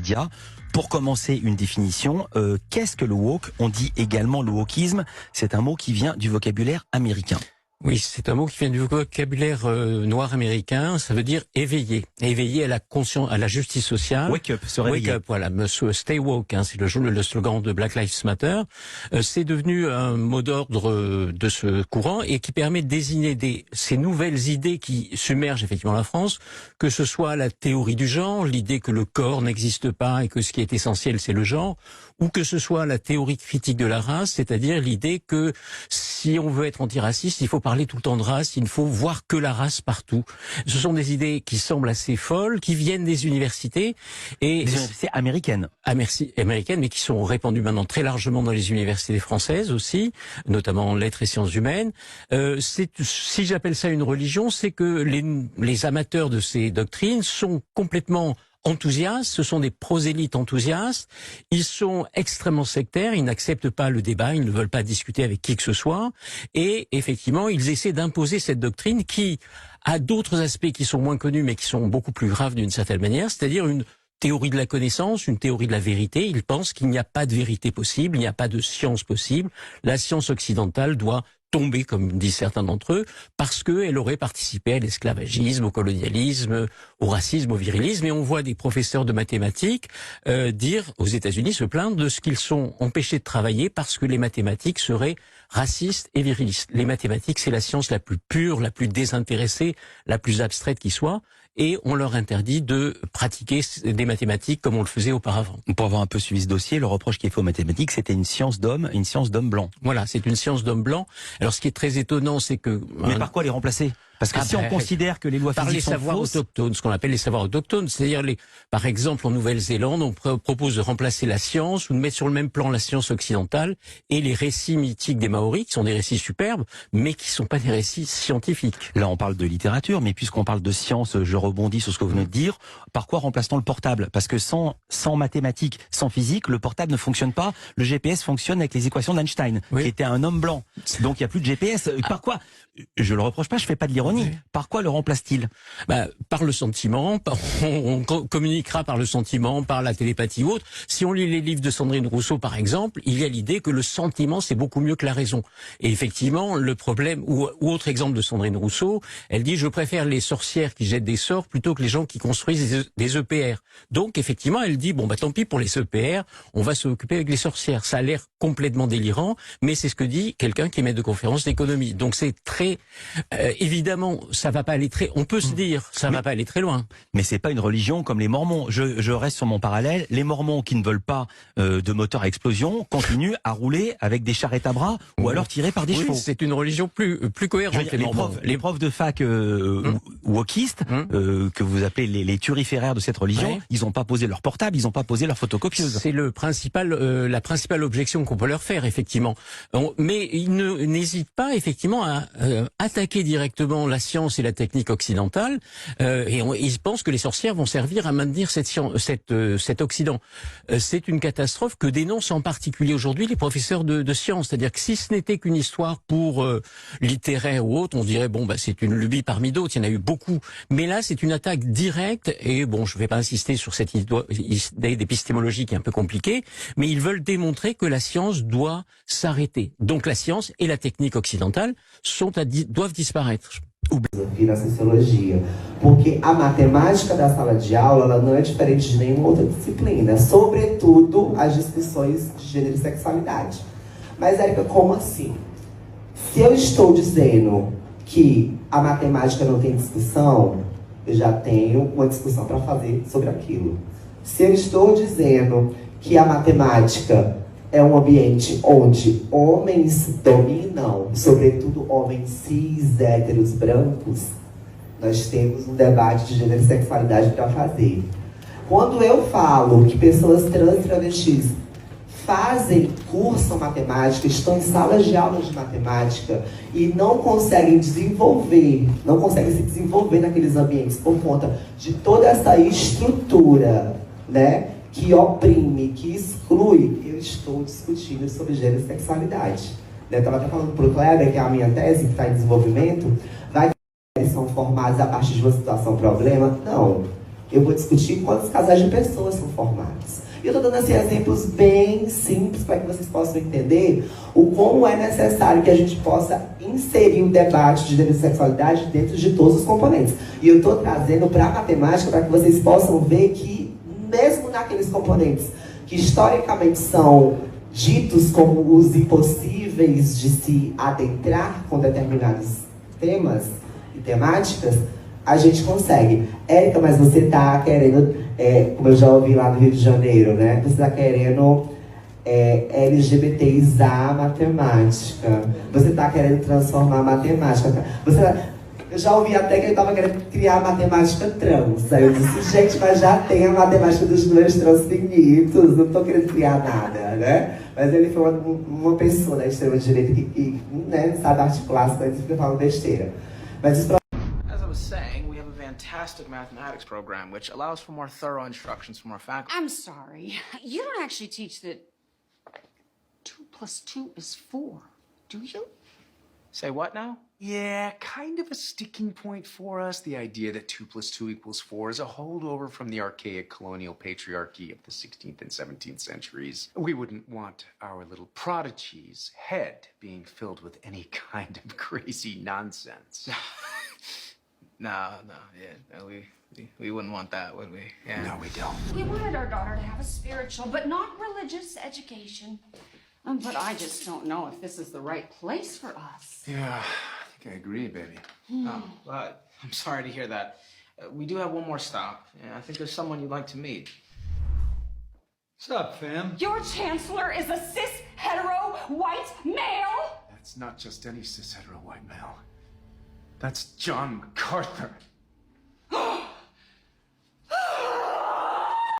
médias. Pour commencer, une définition. Qu'est-ce que le woke? On dit également le wokisme. C'est un mot qui vient du vocabulaire américain. Oui, c'est un mot qui vient du vocabulaire noir américain. Ça veut dire éveiller. Éveiller à la conscience, à la justice sociale. Wake up, se réveiller. Wake up, voilà. Stay woke, c'est le slogan de Black Lives Matter. C'est devenu un mot d'ordre de ce courant et qui permet de désigner ces nouvelles idées qui submergent effectivement la France, que ce soit la théorie du genre, l'idée que le corps n'existe pas et que ce qui est essentiel c'est le genre, ou que ce soit la théorie critique de la race, c'est-à-dire l'idée que si on veut être antiraciste, il faut parler tout le temps de race, il ne faut voir que la race partout. Ce sont des idées qui semblent assez folles, qui viennent des universités et des universités américaines. Américaines, mais qui sont répandues maintenant très largement dans les universités françaises aussi, notamment en lettres et sciences humaines. Si j'appelle ça une religion, c'est que les amateurs de ces doctrines sont complètement enthousiastes, ce sont des prosélytes enthousiastes, ils sont extrêmement sectaires, ils n'acceptent pas le débat, ils ne veulent pas discuter avec qui que ce soit, et effectivement, ils essaient d'imposer cette doctrine qui a d'autres aspects qui sont moins connus, mais qui sont beaucoup plus graves d'une certaine manière, c'est-à-dire une théorie de la connaissance, une théorie de la vérité. Ils pensent qu'il n'y a pas de vérité possible, il n'y a pas de science possible, la science occidentale doit tomber, comme disent certains d'entre eux, parce qu'elle aurait participé à l'esclavagisme, au colonialisme, au racisme, au virilisme. Et on voit des professeurs de mathématiques dire aux États-Unis, se plaindre de ce qu'ils sont empêchés de travailler parce que les mathématiques seraient racistes et virilistes. Les mathématiques, c'est la science la plus pure, la plus désintéressée, la plus abstraite qui soit. Et on leur interdit de pratiquer des mathématiques comme on le faisait auparavant. Pour avoir un peu suivi ce dossier, le reproche qui est fait aux mathématiques, c'était une science d'homme blanc. Voilà, c'est une science d'homme blanc. Alors ce qui est très étonnant, c'est que... Mais par quoi les remplacer? Parce que si on considère que les lois physiques sont fausses... Par les savoirs autochtones, ce qu'on appelle les savoirs autochtones. C'est-à-dire, par exemple, en Nouvelle-Zélande, on propose de remplacer la science ou de mettre sur le même plan la science occidentale et les récits mythiques des Maoris, qui sont des récits superbes, mais qui ne sont pas des récits scientifiques. Là, on parle de littérature, mais puisqu'on parle de science, je rebondis sur ce que vous venez de dire. Par quoi remplace-t-on le portable? Parce que sans mathématiques, sans physique, le portable ne fonctionne pas. Le GPS fonctionne avec les équations d'Einstein, qui était un homme blanc. Donc, il n'y a plus de GPS. Par quoi? Je le reproche pas, je fais pas de l'ironie. Par quoi le remplace-t-il? Par le sentiment, on communiquera par le sentiment, par la télépathie ou autre. Si on lit les livres de Sandrine Rousseau, par exemple, il y a l'idée que le sentiment, c'est beaucoup mieux que la raison. Et effectivement, le problème, ou autre exemple de Sandrine Rousseau, elle dit « Je préfère les sorcières qui jettent des sorts plutôt que les gens qui construisent des EPR ». Donc, effectivement, elle dit « Bon, tant pis pour les EPR, on va s'occuper avec les sorcières ». Ça a l'air complètement délirant, mais c'est ce que dit quelqu'un qui est maître de conférence d'économie. Donc, c'est très... évidemment, ça va pas aller très... On peut se dire, ça va pas aller très loin. Mais c'est pas une religion comme les Mormons. Je reste sur mon parallèle. Les Mormons qui ne veulent pas de moteur à explosion continuent à rouler avec des charrettes à bras ou alors tirés par des chevaux. C'est une religion plus cohérente. Les profs de fac wokistes, que vous appelez les turiféraires de cette religion, ils n'ont pas posé leur portable, ils n'ont pas posé leur photocopieuse. C'est la principale objection qu'on peut leur faire, effectivement. Mais ils n'hésitent pas, effectivement, à attaquer directement la science et la technique occidentale, et ils pensent que les sorcières vont servir à maintenir cet Occident. C'est une catastrophe que dénoncent en particulier aujourd'hui les professeurs de sciences. C'est-à-dire que si ce n'était qu'une histoire pour littéraire ou autre, on dirait c'est une lubie parmi d'autres, il y en a eu beaucoup. Mais là, c'est une attaque directe, et je ne vais pas insister sur cette idée d'épistémologie qui est un peu compliquée, mais ils veulent démontrer que la science doit s'arrêter. Donc la science et la technique occidentale doivent disparaître. Aqui na sociologia, porque a matemática da sala de aula ela não é diferente de nenhuma outra disciplina, sobretudo as discussões de gênero e sexualidade. Mas, Érica, como assim? Se eu estou dizendo que a matemática não tem discussão, eu já tenho uma discussão para fazer sobre aquilo. Se eu estou dizendo que a matemática é um ambiente onde homens dominam, sobretudo homens cis, héteros, brancos, nós temos um debate de gênero e sexualidade para fazer. Quando eu falo que pessoas trans e travestis cursam matemática, estão em salas de aula de matemática e não conseguem se desenvolver naqueles ambientes por conta de toda essa estrutura, né, que oprime, que exclui, eu estou discutindo sobre gênero e sexualidade. Eu estava até falando para o Kleber, que é a minha tese, que está em desenvolvimento, eles são formados a partir de uma situação problema? Não. Eu vou discutir quantos casais de pessoas são formados. E eu estou dando assim, exemplos bem simples para que vocês possam entender o como é necessário que a gente possa inserir o debate de gênero e sexualidade dentro de todos os componentes. E eu estou trazendo para a matemática para que vocês possam ver que, mesmo naqueles componentes que historicamente são ditos como os impossíveis de se adentrar com determinados temas e temáticas, a gente consegue. Érica, mas você está querendo, como eu já ouvi lá no Rio de Janeiro, né? Você está querendo LGBTizar a matemática. Você está querendo transformar a matemática. Eu já ouvi até que ele estava querendo criar a matemática trans. Aí eu disse, gente, mas já tem a matemática dos números transfinitos, não estou querendo criar nada, né? Mas ele foi uma pessoa da extrema-direita que né, sabe articular as coisas e fica falando besteira. Mas isso As I was saying, we have a fantastic mathematics program which allows for more thorough instructions from our faculty. I'm sorry. You don't actually teach that 2 plus 2 is 4, do you? Say what now? Yeah, kind of a sticking point for us. The idea that 2 plus 2 equals 4 is a holdover from the archaic colonial patriarchy of the 16th and 17th centuries. We wouldn't want our little prodigy's head being filled with any kind of crazy nonsense. No, we wouldn't want that, would we? Yeah. No, we don't. We wanted our daughter to have a spiritual, but not religious education. But I just don't know if this is the right place for us. Yeah, I think I agree, baby. But I'm sorry to hear that. We do have one more stop. And I think there's someone you'd like to meet. What's up, fam? Your chancellor is a cis, hetero, white male? That's not just any cis hetero white male. That's John MacArthur.